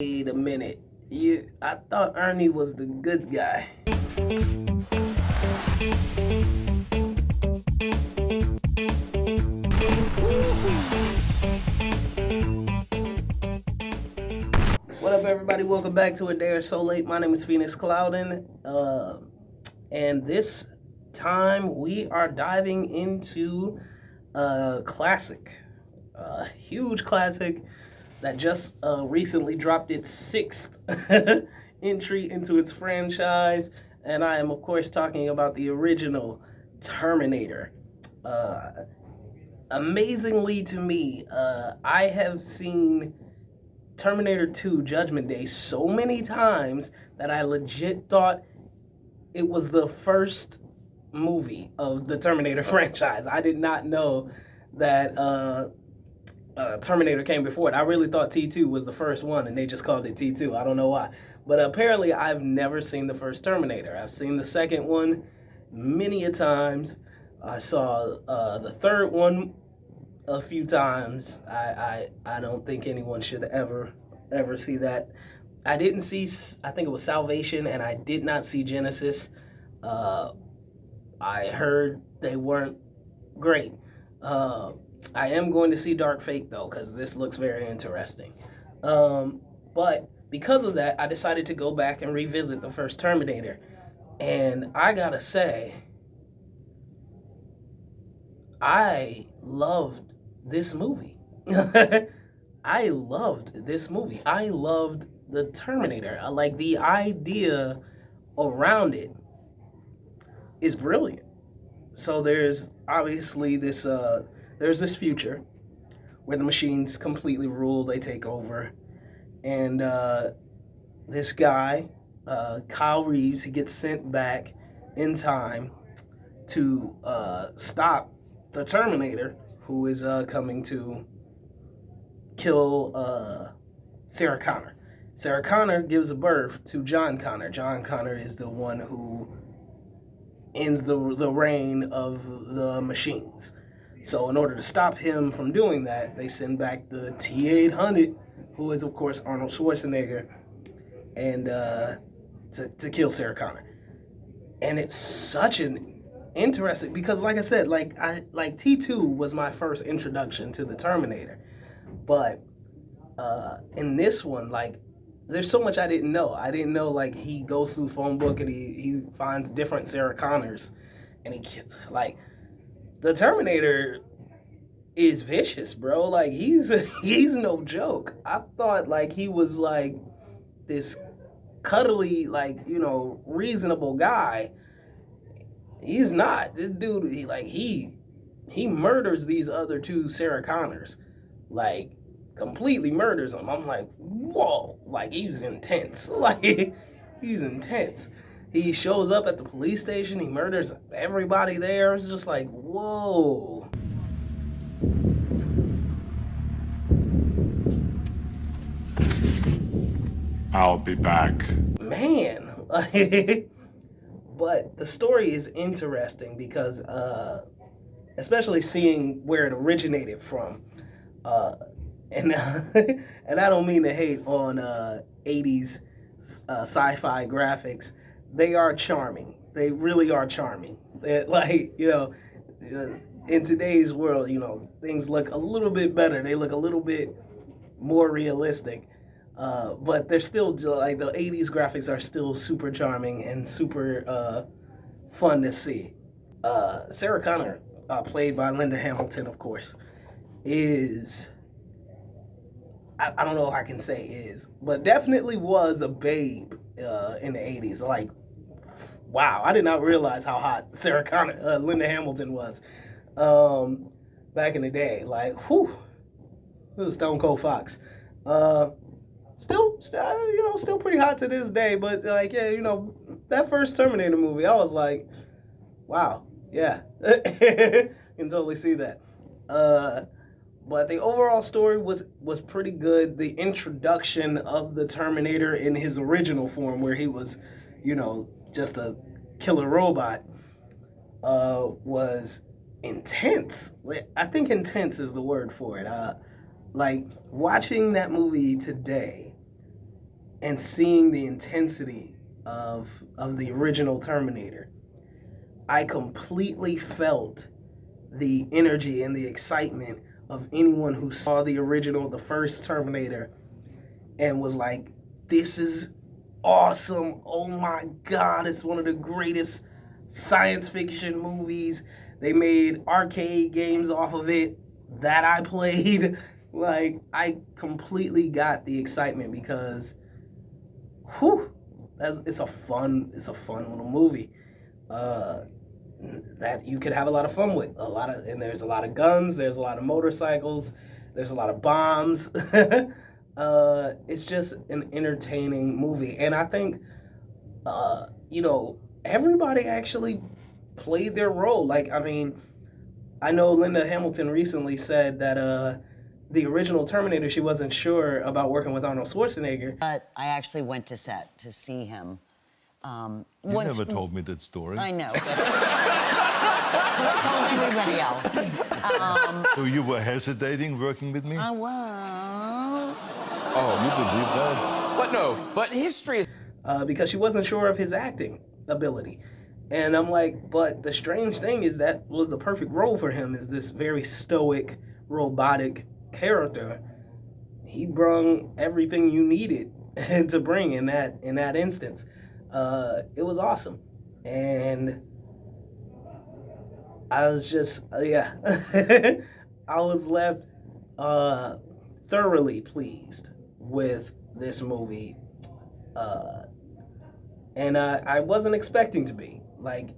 Wait a minute. I thought Ernie was the good guy. What up, everybody? Welcome back to A Day or So Late. My name is Phoenix Clouden. And this time we are diving into a classic, a huge classic that just recently dropped its sixth entry into its franchise. And I am, of course, talking about the original Terminator. Uh, Amazingly to me, I have seen Terminator 2 Judgment Day so many times that I legit thought it was the first movie of the Terminator franchise. I did not know that Terminator came before it. I really thought T2 was the first one and they just called it T2. I don't know why. But apparently, I've never seen the first Terminator. I've seen the second one many a times. I saw the third one a few times. I don't think anyone should ever see that. I didn't see. I think it was Salvation, and I did not see Genesis. Uh, I heard they weren't great. I am going to see Dark Fate though, because this looks very interesting. But because of that, I decided to go back and revisit the first Terminator, and I gotta say, I loved this movie. I loved this movie. I loved the Terminator. I like the idea around it is brilliant. So there's obviously there's this future where the machines completely rule, they take over, and this guy, Kyle Reeves, he gets sent back in time to stop the Terminator, who is coming to kill Sarah Connor. Sarah Connor gives birth to John Connor. John Connor is the one who ends the reign of the machines. So in order to stop him from doing that, they send back the T-800, who is of course Arnold Schwarzenegger, and to kill Sarah Connor. And it's such an interesting, because like I said, like T2 was my first introduction to the Terminator, but in this one, like, there's so much I didn't know. I didn't know, like, he goes through the phone book and he finds different Sarah Connors, and he gets, like, the Terminator is vicious, bro. Like, he's no joke. I thought, like, he was like this cuddly, like, reasonable guy. He's not. This dude, he murders these other two Sarah Connors, like, completely murders them. I'm like, whoa, like, he's intense. Like, he's intense. He shows up at the police station. He murders everybody there. It's just like, whoa. I'll be back. Man. But the story is interesting because, especially seeing where it originated from. Uh, and and I don't mean to hate on 80s sci-fi graphics. They are charming. They really are charming. They're, like, in today's world, things look a little bit better. They look a little bit more realistic. But they're still, like, the 80s graphics are still super charming and super fun to see. Sarah Connor, played by Linda Hamilton, of course, is, I don't know if I can say is, but definitely was a babe in the 80s. Like, wow, I did not realize how hot Sarah Connor, Linda Hamilton was back in the day. Like, whew, it was Stone Cold Fox. Still pretty hot to this day. But, like, yeah, that first Terminator movie, I was like, wow, yeah, you can totally see that. But the overall story was pretty good. The introduction of the Terminator in his original form, where he was, just a killer robot, was intense. I think intense is the word for it. Like, watching that movie today, and seeing the intensity of the original Terminator, I completely felt the energy and the excitement of anyone who saw the original, the first Terminator, and was like, this is awesome. Oh my God, it's one of the greatest science fiction movies. They made arcade games off of it that I played. Like, I completely got the excitement because, whew, it's a fun little movie. That you could have a lot of fun with. And there's a lot of guns, there's a lot of motorcycles, there's a lot of bombs. It's just an entertaining movie, and I think, everybody actually played their role. Like, I mean, I know Linda Hamilton recently said that the original Terminator, she wasn't sure about working with Arnold Schwarzenegger. But I actually went to set to see him. You never told me that story. I know, but told everybody else. So you were hesitating working with me? I was. Oh, you believe that? But no, but history is... Because she wasn't sure of his acting ability. And I'm like, but the strange thing is that was the perfect role for him, is this very stoic, robotic character. He brung everything you needed to bring in that instance. It was awesome. And I was just, I was left thoroughly pleased with this movie. And I wasn't expecting to be. Like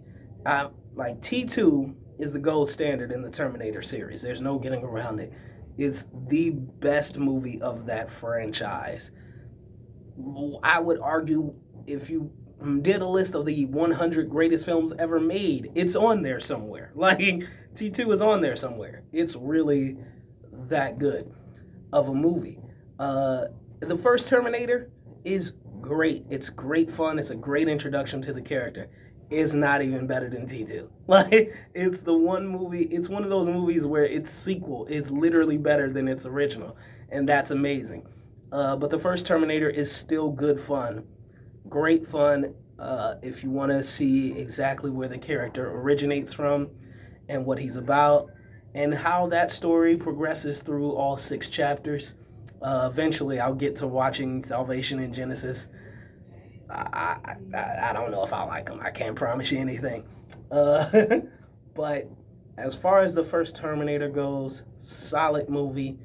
T2 is the gold standard in the Terminator series. There's no getting around it. It's the best movie of that franchise. I would argue, if you did a list of the 100 greatest films ever made, it's on there somewhere. Like, T2 is on there somewhere. It's really that good of a movie. The first Terminator is great. It's great fun. It's a great introduction to the character. It's not even better than T2. Like, it's the one movie, it's one of those movies where its sequel is literally better than its original, and that's amazing. But the first Terminator is still good fun. Great fun if you want to see exactly where the character originates from and what he's about and how that story progresses through all 6 chapters. Eventually, I'll get to watching Salvation and Genesis. I don't know if I like them. I can't promise you anything. But as far as the first Terminator goes, solid movie.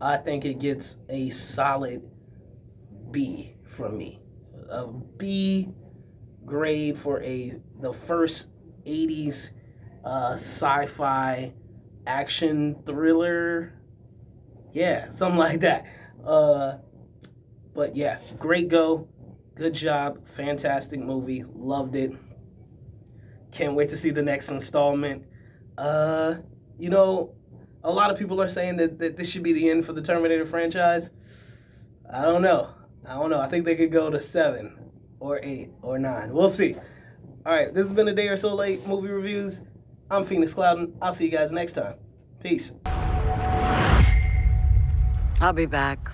I think it gets a solid B from me. A B grade for the first 80s sci-fi action thriller. Yeah, something like that. But yeah, great go. Good job. Fantastic movie. Loved it. Can't wait to see the next installment. A lot of people are saying that this should be the end for the Terminator franchise. I don't know. I think they could go to 7 or 8 or 9. We'll see. All right, this has been A Day or So Late Movie Reviews. I'm Phoenix Clouden. I'll see you guys next time. Peace. I'll be back.